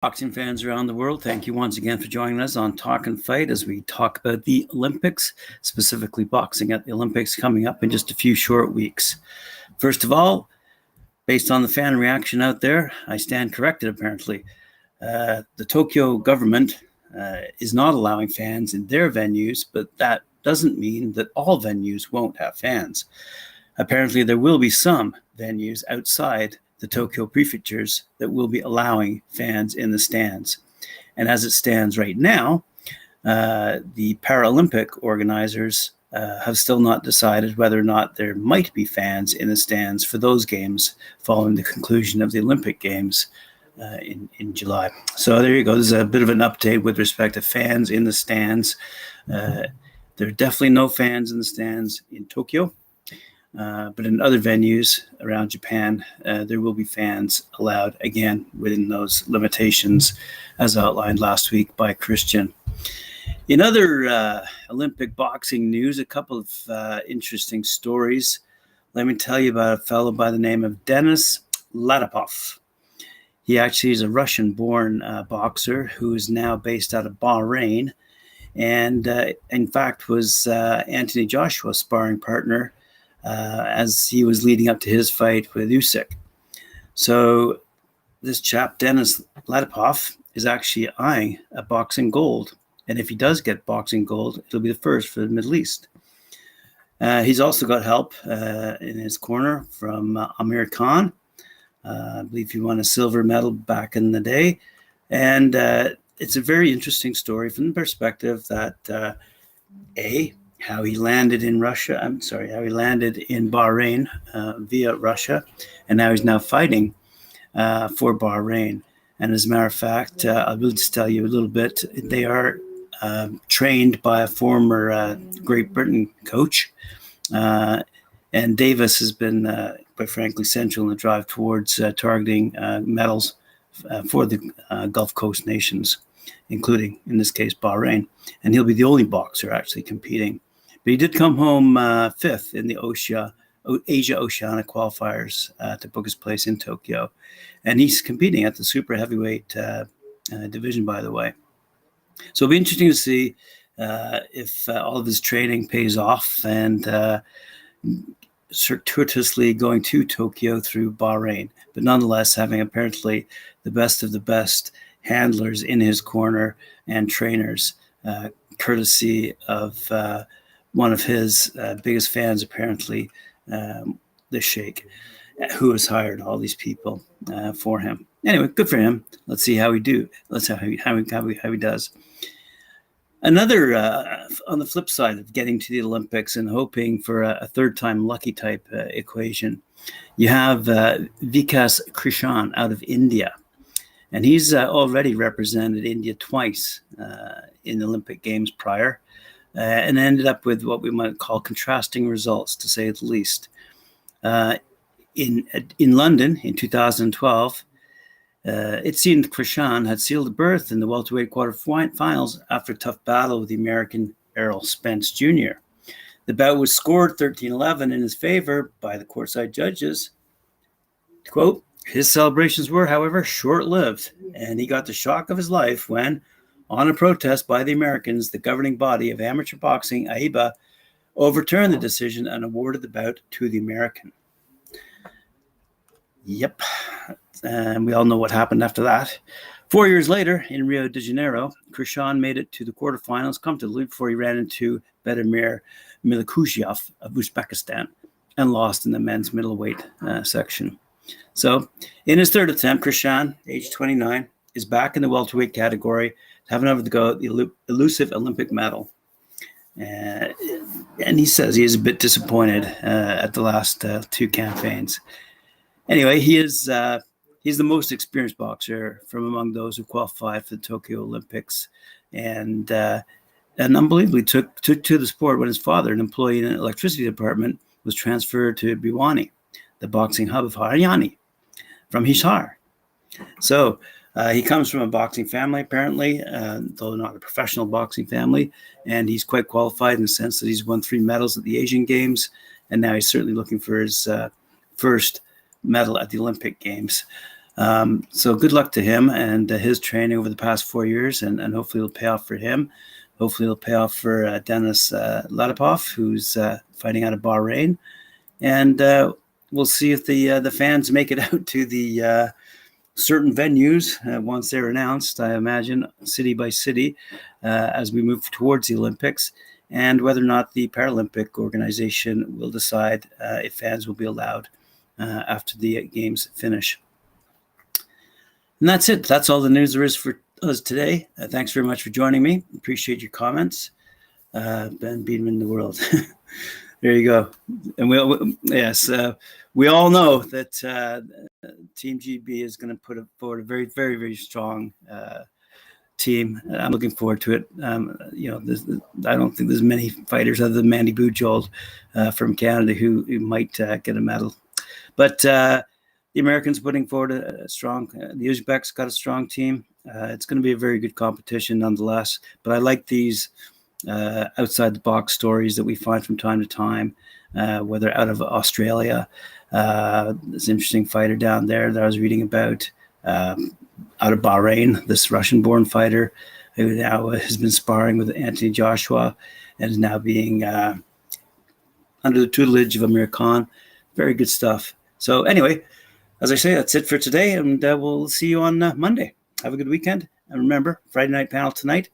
Boxing fans around the world, thank you once again for joining us on Talk and Fight as we talk about the Olympics, specifically boxing at the Olympics coming up in just a few short weeks. First of all, based on the fan reaction out there, I stand corrected apparently. The Tokyo government is not allowing fans in their venues, but that doesn't mean that all venues won't have fans. Apparently, there will be some venues outside the Tokyo prefectures that will be allowing fans in the stands. And as it stands right now, the Paralympic organizers have still not decided whether or not there might be fans in the stands for those games following the conclusion of the Olympic Games in July. So there you go. This is a bit of an update with respect to fans in the stands. There are definitely no fans in the stands in Tokyo. But in other venues around Japan, there will be fans allowed, again, within those limitations as outlined last week by Christian. In other Olympic boxing news, a couple of interesting stories. Let me tell you about a fellow by the name of Denis Latypov. He actually is a Russian-born boxer who is now based out of Bahrain and, in fact, was Anthony Joshua's sparring partner as he was leading up to his fight with Usyk. So this chap, Denis Latypov, is actually eyeing a boxing gold. And if he does get boxing gold, it'll be the first for the Middle East. He's also got help in his corner from Amir Khan. I believe he won a silver medal back in the day. And it's a very interesting story from the perspective that, how he landed in Bahrain via Russia, and now he's fighting for Bahrain. And as a matter of fact, I will just tell you a little bit. They are trained by a former Great Britain coach, and Davis has been, quite frankly, central in the drive towards targeting medals for the Gulf Coast nations, including, in this case, Bahrain. And he'll be the only boxer actually competing. But he did come home fifth in the Asia-Oceania qualifiers to book his place in Tokyo. And he's competing at the super heavyweight division, by the way. So it'll be interesting to see if all of his training pays off and circuitously going to Tokyo through Bahrain. But nonetheless, having apparently the best of the best handlers in his corner and trainers, courtesy of one of his biggest fans, apparently, the Sheikh, who has hired all these people for him. Anyway, good for him. Let's see how he do. Let's see how he does. Another, on the flip side of getting to the Olympics and hoping for a third-time lucky type equation, you have Vikas Krishan out of India. And he's already represented India twice in the Olympic Games prior. And ended up with what we might call contrasting results, to say the least. In London in 2012, it seemed Krishan had sealed a berth in the welterweight quarterfinals after a tough battle with the American Errol Spence Jr. The bout was scored 13-11 in his favor by the courtside judges. Quote, his celebrations were, however, short-lived, and he got the shock of his life when, on a protest by the Americans, the governing body of amateur boxing, AIBA, overturned the decision and awarded the bout to the American. Yep. And we all know what happened after that. 4 years later, in Rio de Janeiro, Krishan made it to the quarterfinals comfortably before he ran into Bedimir Milikuziev of Uzbekistan and lost in the men's middleweight section. So, in his third attempt, Krishan, age 29, is back in the welterweight category, having another go at the elusive Olympic medal. And he says he is a bit disappointed at the last two campaigns. Anyway, he's the most experienced boxer from among those who qualified for the Tokyo Olympics, and unbelievably took to the sport when his father, an employee in an electricity department, was transferred to Bhiwani, the boxing hub of Haryana, from Hisar. So he comes from a boxing family, apparently, though not a professional boxing family, and he's quite qualified in the sense that he's won 3 medals at the Asian Games, and now he's certainly looking for his first medal at the Olympic Games. So good luck to him and his training over the past 4 years, and hopefully it'll pay off for him. Hopefully it'll pay off for Denis Latypov, who's fighting out of Bahrain. And we'll see if the fans make it out to the certain venues once they're announced, I imagine, city by city, as we move towards the Olympics, and whether or not the Paralympic organization will decide if fans will be allowed after the games finish. And that's it. That's all the news there is for us today. Thanks very much for joining me. Appreciate your comments. Ben Beedman, the world. There you go. And we all know that Team GB is going to put forward a very, very, very strong team. I'm looking forward to it. I don't think there's many fighters other than Mandy Bujold from Canada who might get a medal. But the Americans putting forward a strong, the Uzbeks got a strong team. It's going to be a very good competition nonetheless. But I like these outside the box stories that we find from time to time, whether out of Australia. This interesting fighter down there that I was reading about out of Bahrain, this Russian-born fighter who now has been sparring with Anthony Joshua and is now being under the tutelage of Amir Khan. Very good stuff. So anyway, as I say, that's it for today, and we'll see you on Monday. Have a good weekend. And remember, Friday night panel tonight,